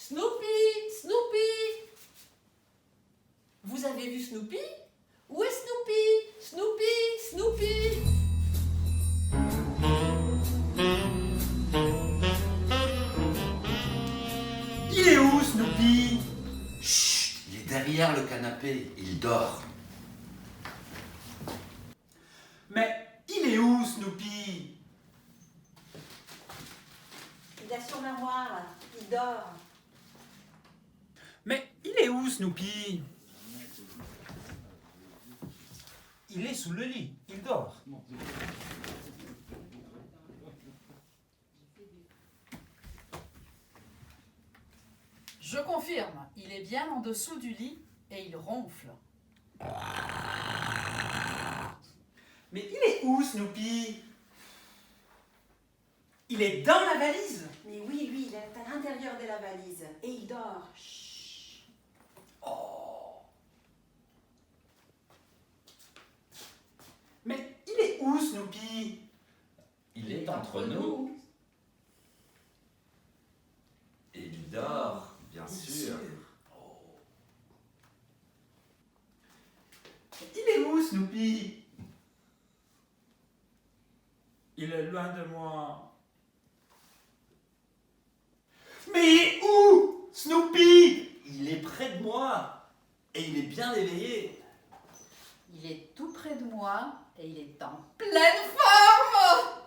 Snoopy, Snoopy. Vous avez vu Snoopy? Où est Snoopy? Snoopy, Snoopy. Il est où, Snoopy? Chut, il est derrière le canapé, il dort. Mais il est où, Snoopy? Il est sur l'armoire, il dort. Mais il est où, Snoopy? Il est sous le lit, il dort. Je confirme, il est bien en dessous du lit et il ronfle. Mais il est où, Snoopy? Il est dans la valise? Mais oui, il est à l'intérieur de la valise et il dort. Chut. Mais il est où, Snoopy? Il est entre nous. Et il dort, bien sûr. Il est où, Snoopy? Il est loin de moi. Mais il est où, Snoopy? Il est près de moi. Et il est bien éveillé. Il est tout près de moi et il est en pleine forme.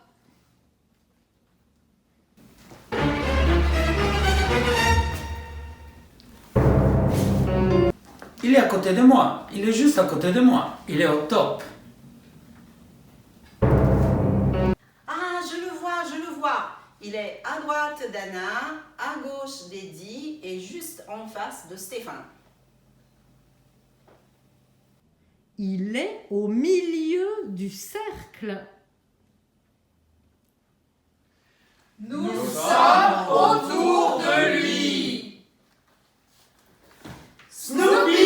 Il est à côté de moi. Il est juste à côté de moi. Il est au top. Ah, je le vois. Il est à droite d'Anna, à gauche d'Eddie et juste en face de Stéphane. Il est au milieu du cercle. Nous sommes autour de lui. Snoopy!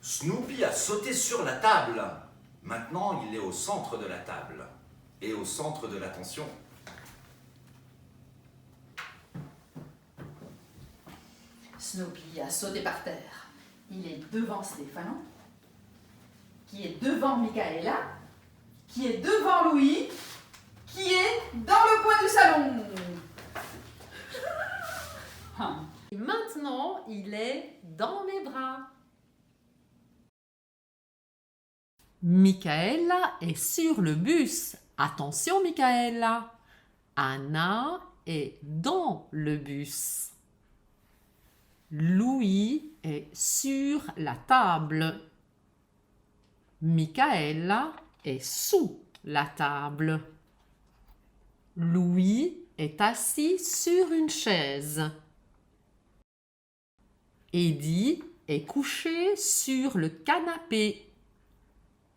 Snoopy a sauté sur la table. Maintenant, il est au centre de la table. Et au centre de l'attention. Snoopy a sauté par terre. Il est devant Stéphane, qui est devant Michaela, qui est devant Louis, qui est dans le coin du salon. Et maintenant, il est dans mes bras. Michaela est sur le bus. Attention, Michaela. Anna est dans le bus. Louis est sur la table. Michaela est sous la table. Louis est assis sur une chaise. Eddie est couché sur le canapé.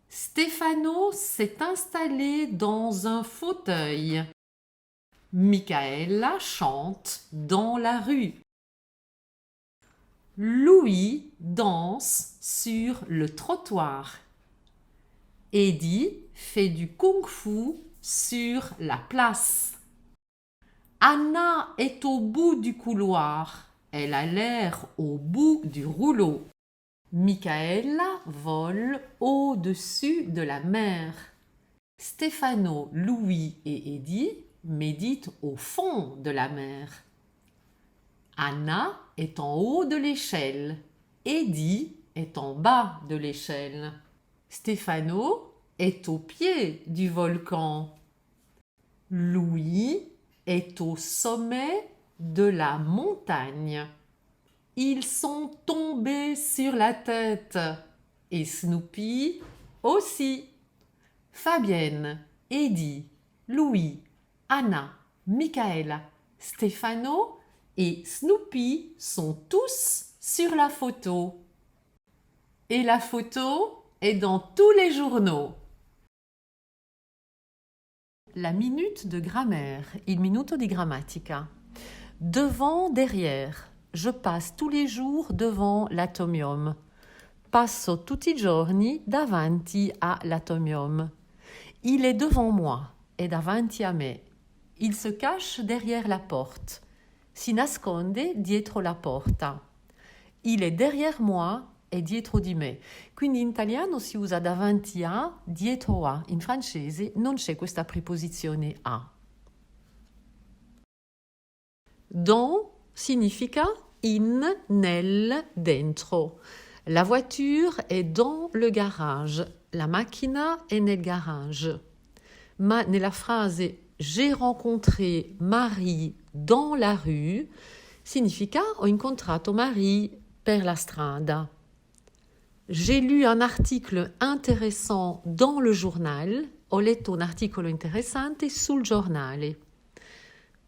Stefano s'est installé dans un fauteuil. Michaela chante dans la rue. Louis danse sur le trottoir. Eddie fait du kung-fu sur la place. Anna est au bout du couloir. Elle a l'air au bout du rouleau. Michaela vole au-dessus de la mer. Stefano, Louis et Eddie méditent au fond de la mer. Anna est en haut de l'échelle. Eddie est en bas de l'échelle. Stefano est au pied du volcan. Louis est au sommet de la montagne. Ils sont tombés sur la tête. Et Snoopy aussi. Fabienne, Eddie, Louis, Anna, Michaela, Stefano et Snoopy sont tous sur la photo. Et la photo est dans tous les journaux. La minute de grammaire, il minuto di grammatica. Devant, derrière. Je passe tous les jours devant l'atomium. Passo tutti i giorni davanti all'atomium. Il est devant moi, è davanti a me. Il se cache derrière la porte. Si nasconde dietro la porta. Il è derrière moi e dietro di me. Quindi in italiano si usa davanti a, dietro a. In francese non c'è questa preposizione a. Dans significa in, nel, dentro. La voiture è dans le garage. La macchina è nel garage. Ma nella frase j'ai rencontré Marie dans la rue significa ho incontrato Marie per la strada. J'ai lu un article intéressant dans le journal. Ho letto un articolo interessante sul giornale.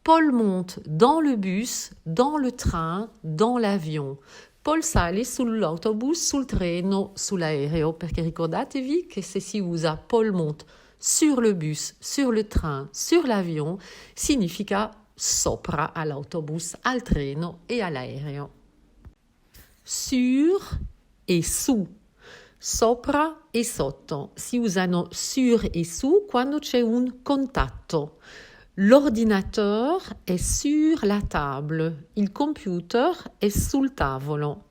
Paul monte dans le bus, dans le train, dans l'avion. Paul sale sull'autobus, sul treno, sull'aereo, perché ricordatevi che se si usa Paul monte sur le bus, sur le train, sur l'avion, significa sopra all'autobus, al treno e all'aereo. Sur e su, sopra e sotto. Si usano sur e su quando c'è un contatto. L'ordinateur è sur la table, il computer è sul tavolo.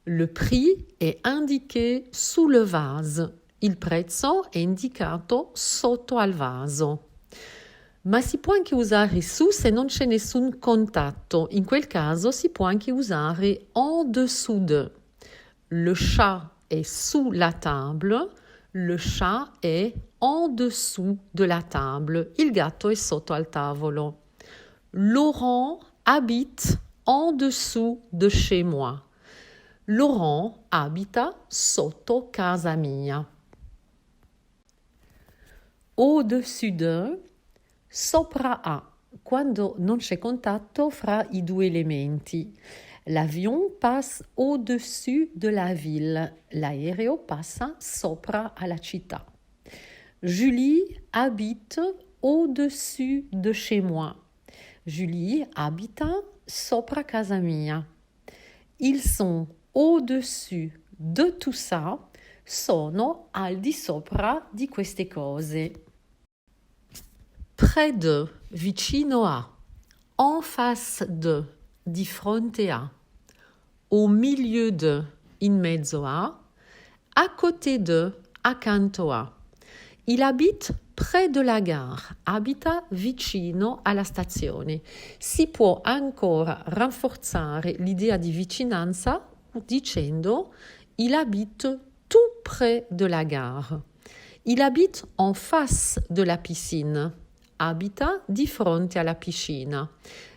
Le prix è indiqué sous le vase, il prezzo è indicato sotto al vaso. Ma si può anche usare su se non c'è nessun contatto, in quel caso si può anche usare en dessous de. Le chat è sous la table, le chat è en dessous de la table. Il gatto è sotto al tavolo. Laurent habite en dessous de chez moi. Laurent abita sotto casa mia. Au-dessus de, sopra a, quando non c'è contatto fra i due elementi. L'avion passe au-dessus de la ville. L'aereo passa sopra alla città. Julie habite au-dessus de chez moi. Julie abita sopra casa mia. Ils sont au-dessus de tout ça, sono al di sopra di queste cose. Près de, vicino a. En face de, di fronte a. Au milieu de, in mezzo a. À côté de, accanto a. Il habite près de la gare, abita vicino alla stazione. Si può ancora rafforzare l'idea di vicinanza dicendo il habite tout près de la gare. Il habite en face de la piscine, abita di fronte alla piscina.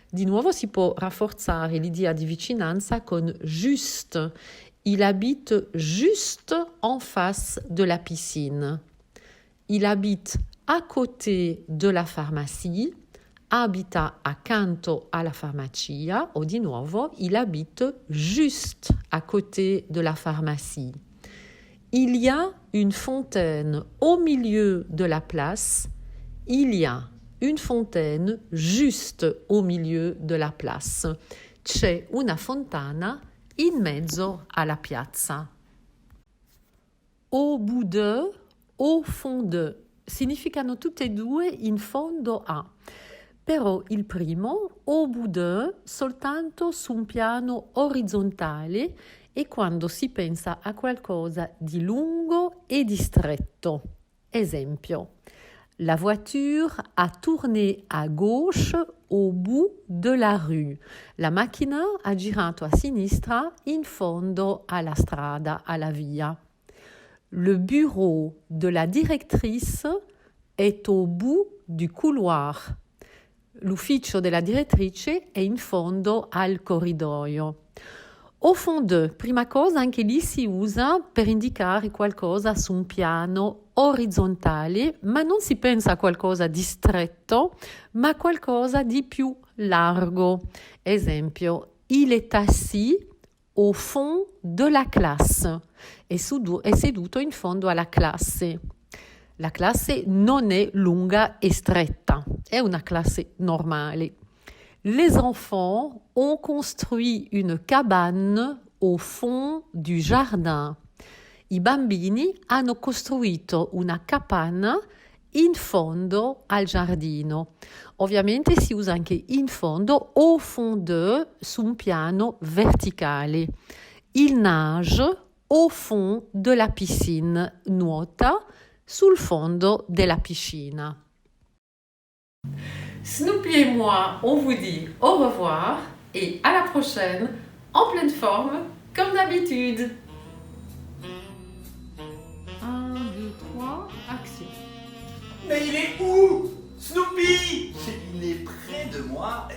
Di nuovo si può rafforzare l'idea di vicinanza con juste. Il habite juste en face de la piscine. Il habite à côté de la pharmacie, abita accanto alla farmacia, o di nuovo, il habite juste à côté de la pharmacie. Il y a une fontaine au milieu de la place. Il y a une fontaine juste au milieu de la place. C'è una fontana in mezzo alla piazza. Au bout de, au fond de, significano tutte e due in fondo a. Però il primo, au bout de, soltanto su un piano orizzontale e quando si pensa a qualcosa di lungo e di stretto. Esempio, la voiture a tourné à gauche au bout de la rue. La macchina ha girato a sinistra in fondo alla strada, alla via. Le bureau de la directrice est au bout du couloir. L'ufficio della direttrice è in fondo al corridoio. Au fond de, prima cosa, anche lì si usa per indicare qualcosa su un piano orizzontale, ma non si pensa a qualcosa di stretto, ma a qualcosa di più largo. Esempio, il est assis au fond de la classe. È seduto in fondo alla classe. La classe non è lunga e stretta, è una classe normale. Les enfants ont construit une cabane au fond du jardin. I bambini hanno costruito una capanna in fondo al giardino. Ovviamente si usa anche in fondo o fondeux su un piano verticale. Il nage au fond de la piscine, nuota sul fondo della piscina. Snoopy et moi, on vous dit au revoir et à la prochaine, en pleine forme, comme d'habitude. 1, 2, 3, action. Mais il est où, Snoopy? Il est près de moi.